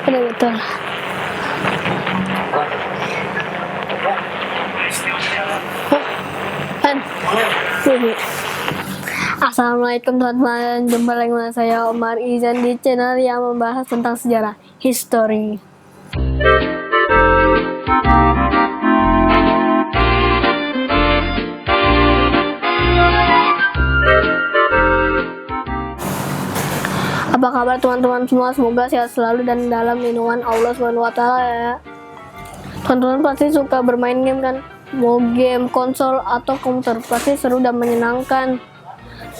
Ada betul. Kan? Assalamualaikum teman-teman, jumpa lagi dengan saya Omar Izan di channel yang membahas tentang sejarah, history. Apa kabar teman-teman semua? Semoga sehat selalu dan dalam lindungan Allah SWT ya. Teman-teman pasti suka bermain game kan? Mau game konsol atau komputer, pasti seru dan menyenangkan.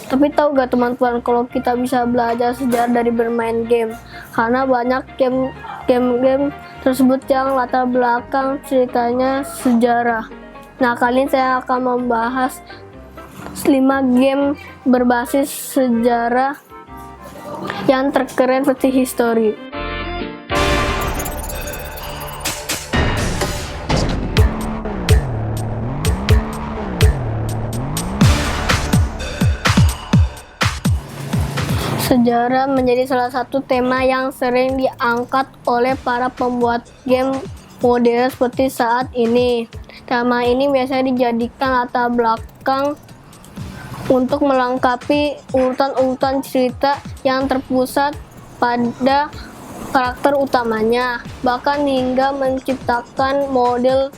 Tapi tahu gak teman-teman kalau kita bisa belajar sejarah dari bermain game? Karena banyak game tersebut yang latar belakang ceritanya sejarah. Nah, kali ini saya akan membahas 5 game berbasis sejarah yang terkeren versi history. Sejarah menjadi salah satu tema yang sering diangkat oleh para pembuat game modern seperti saat ini. Tema ini biasanya dijadikan latar belakang untuk melengkapi urutan-urutan cerita yang terpusat pada karakter utamanya, bahkan hingga menciptakan model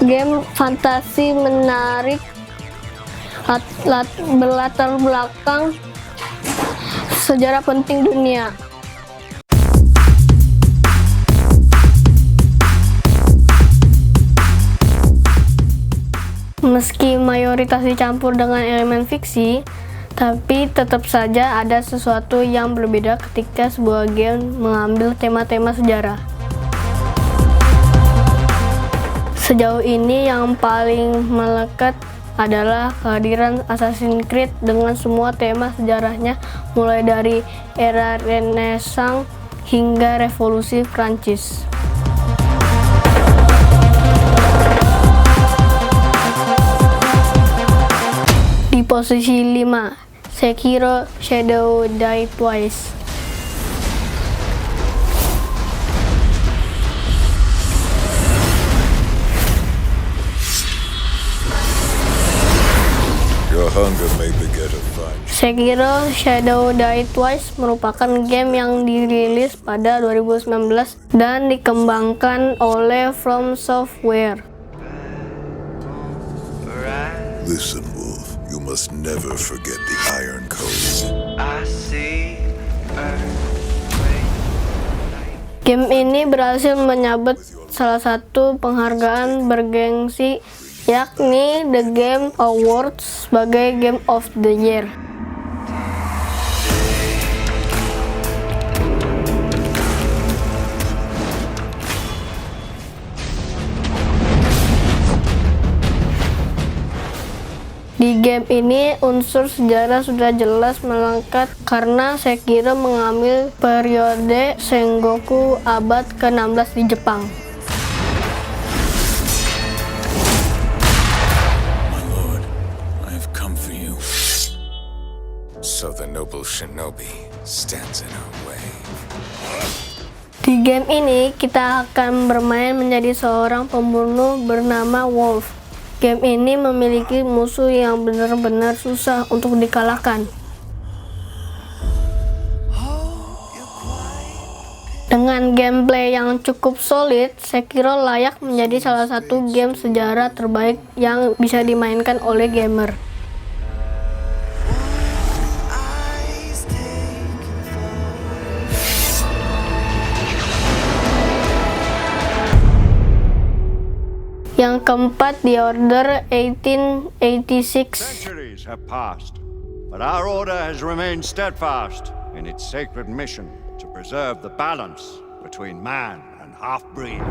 game fantasi menarik berlatar belakang sejarah penting dunia. Meski mayoritas dicampur dengan elemen fiksi, tapi tetap saja ada sesuatu yang berbeda ketika sebuah game mengambil tema-tema sejarah. Sejauh ini yang paling melekat adalah kehadiran Assassin's Creed dengan semua tema sejarahnya, mulai dari era Renaissance hingga Revolusi Prancis. Di posisi 5, Sekiro Shadow Die Twice. Sekiro Shadow Die Twice merupakan game yang dirilis pada 2019 dan dikembangkan oleh From Software. Listen, Wolf, you must never forget the Iron Code. Game ini berhasil menyabet salah satu penghargaan bergengsi, yakni The Game Awards sebagai Game of the Year. Di game ini unsur sejarah sudah jelas melekat karena Sekiro mengambil periode Sengoku abad ke-16 di Jepang. My lord, I have come for you. So the noble shinobi stands in our way. Di game ini kita akan bermain menjadi seorang pembunuh bernama Wolf. Game ini memiliki musuh yang benar-benar susah untuk dikalahkan. Dengan gameplay yang cukup solid, Sekiro layak menjadi salah satu game sejarah terbaik yang bisa dimainkan oleh gamer. Yang keempat, The Order 1886. Centuries have passed, but our order has remained steadfast in its sacred mission to preserve the balance between man and half-breed.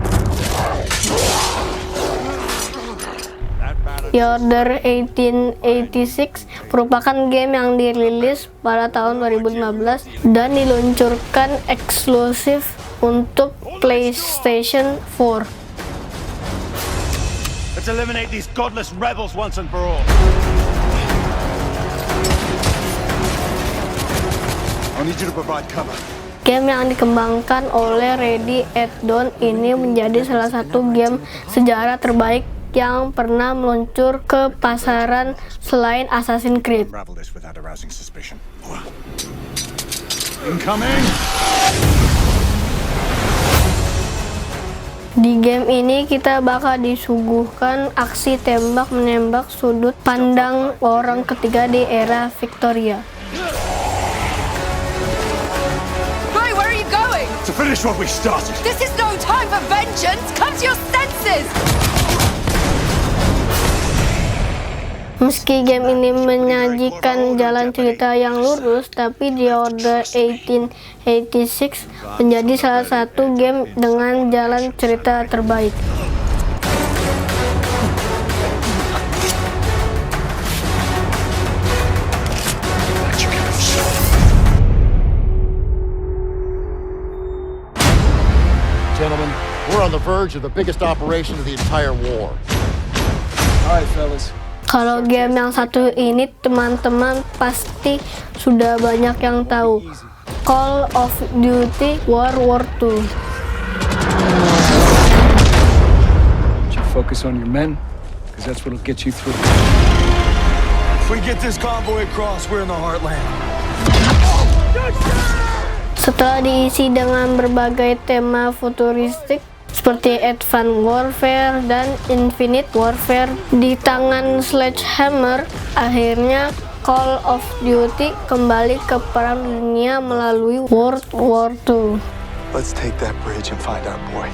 The Order 1886 merupakan game yang dirilis pada tahun 2015 dan diluncurkan eksklusif untuk PlayStation 4. Let's eliminate these godless rebels once and for all. I need you to provide cover. Game yang dikembangkan oleh Ready at Dawn ini menjadi salah satu game sejarah terbaik yang pernah meluncur ke pasaran selain Assassin's Creed. Unravel this without arousing suspicion. Incoming! Di game ini kita bakal disuguhkan aksi tembak-menembak sudut pandang orang ketiga di era Victoria. Right, where are you going? To finish what we started! This is no time for vengeance! Come to your senses! Meski game ini menyajikan jalan cerita yang lurus, tapi The Order 1886 menjadi salah satu game dengan jalan cerita terbaik. Gentlemen, we're on the verge of the biggest operation of the entire war. All right, fellas. Kalau game yang satu ini teman-teman pasti sudah banyak yang tahu. Call of Duty World War II. You focus on your men, because that's what'll get you through. If we get this convoy across, we're in the heartland. Setelah diisi dengan berbagai tema futuristik seperti Advanced Warfare dan Infinite Warfare di tangan Sledgehammer, akhirnya Call of Duty kembali ke perang dunia melalui World War II. Let's take that bridge and find our boy.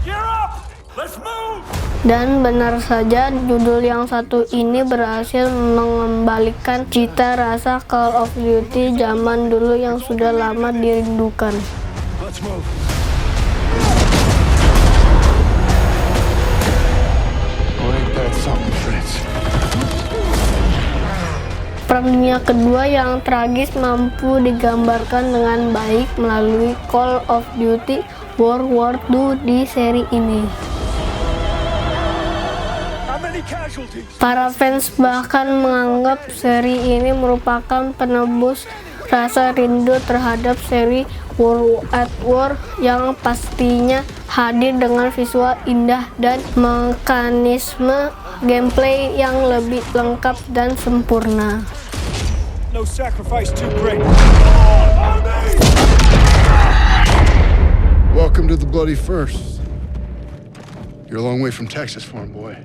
Gear up! Let's move! Dan benar saja, judul yang satu ini berhasil mengembalikan cita rasa Call of Duty zaman dulu yang sudah lama dirindukan. Let's move. Oh, ain't that something, Fritz? Perang Dunia Kedua yang tragis mampu digambarkan dengan baik melalui Call of Duty World War II di seri ini. How many casualties? Para fans bahkan menganggap seri ini merupakan penebus rasa rindu terhadap seri World at War yang pastinya hadir dengan visual indah dan mekanisme gameplay yang lebih lengkap dan sempurna. No sacrifice too great. Welcome to the bloody first. You're a long way from Texas, farm boy.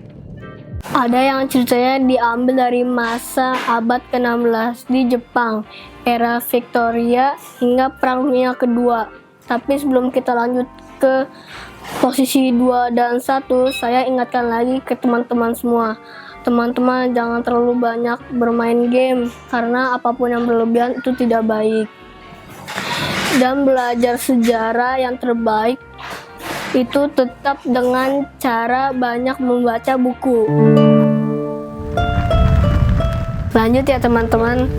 Ada yang ceritanya diambil dari masa abad ke-16 di Jepang, era Victoria hingga Perang Dunia Kedua. Tapi sebelum kita lanjut ke posisi 2 dan 1, saya ingatkan lagi ke teman-teman semua. Teman-teman jangan terlalu banyak bermain game, karena apapun yang berlebihan itu tidak baik. Dan belajar sejarah yang terbaik itu tetap dengan cara banyak membaca buku. Lanjut ya teman-teman.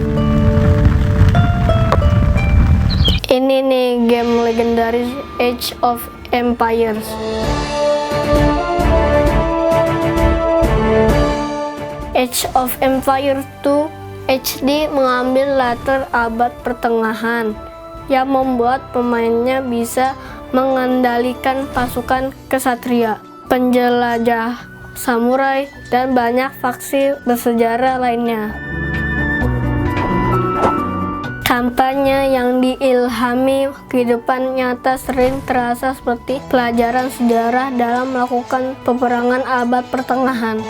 Ini nih game legendaris Age of Empires. Age of Empires 2 HD mengambil latar abad pertengahan yang membuat pemainnya bisa mengendalikan pasukan kesatria, penjelajah, samurai, dan banyak faksi bersejarah lainnya. Kampanye yang diilhami kehidupan nyata sering terasa seperti pelajaran sejarah dalam melakukan peperangan abad pertengahan.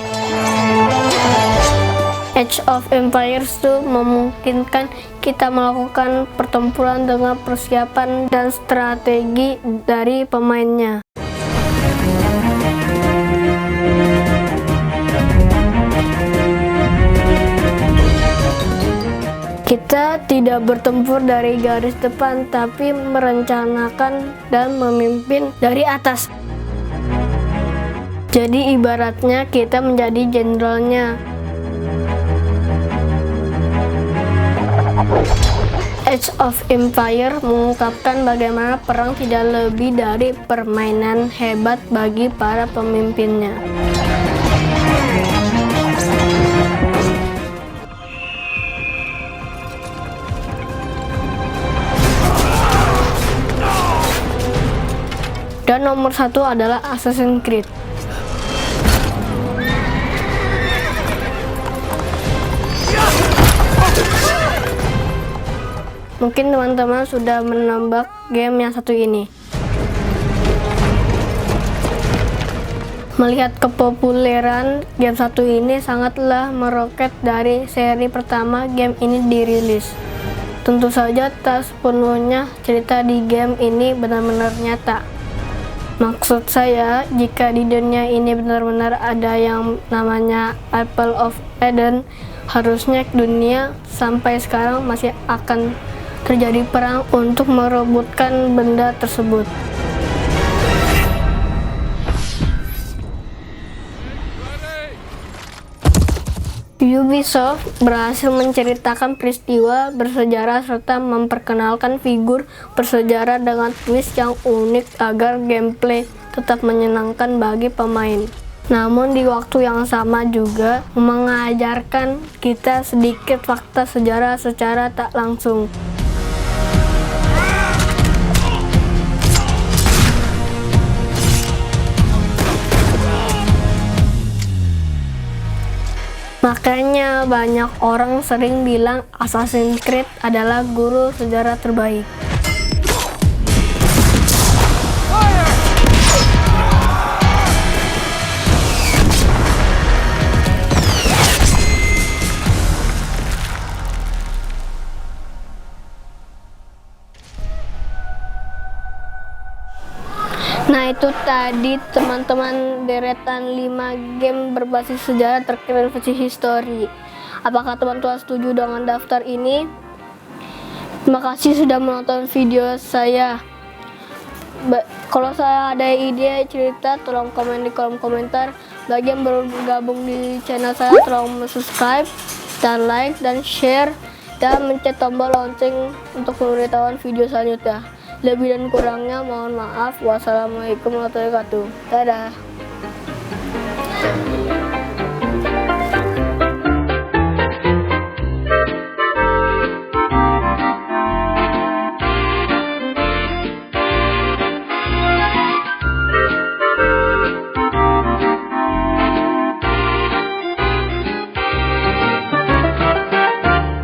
Age of Empires 2 memungkinkan kita melakukan pertempuran dengan persiapan dan strategi dari pemainnya. Kita tidak bertempur dari garis depan, tapi merencanakan dan memimpin dari atas. Jadi ibaratnya kita menjadi jenderalnya. Age of Empire mengungkapkan bagaimana perang tidak lebih dari permainan hebat bagi para pemimpinnya. Dan nomor 1 adalah Assassin's Creed. Mungkin teman-teman sudah menebak game yang satu ini. Melihat kepopuleran game satu ini sangatlah meroket dari seri pertama game ini dirilis. Tentu saja tak sepenuhnya cerita di game ini benar-benar nyata. Maksud saya, jika di dunia ini benar-benar ada yang namanya Apple of Eden, harusnya dunia sampai sekarang masih akan terjadi perang untuk merebutkan benda tersebut. Ubisoft berhasil menceritakan peristiwa bersejarah serta memperkenalkan figur bersejarah dengan twist yang unik agar gameplay tetap menyenangkan bagi pemain. Namun di waktu yang sama juga mengajarkan kita sedikit fakta sejarah secara tak langsung. Makanya banyak orang sering bilang Assassin's Creed adalah guru sejarah terbaik. Nah, itu tadi teman-teman deretan 5 game berbasis sejarah terkeren versi history. Apakah teman-teman setuju dengan daftar ini? Terima kasih sudah menonton video saya. Kalau saya ada ide cerita, tolong komen di kolom komentar. Bagi yang baru bergabung di channel saya, tolong subscribe dan like dan share dan mencet tombol lonceng untuk pemberitahuan video selanjutnya. Lebih dan kurangnya mohon maaf. Wassalamualaikum warahmatullahi wabarakatuh. Dadah.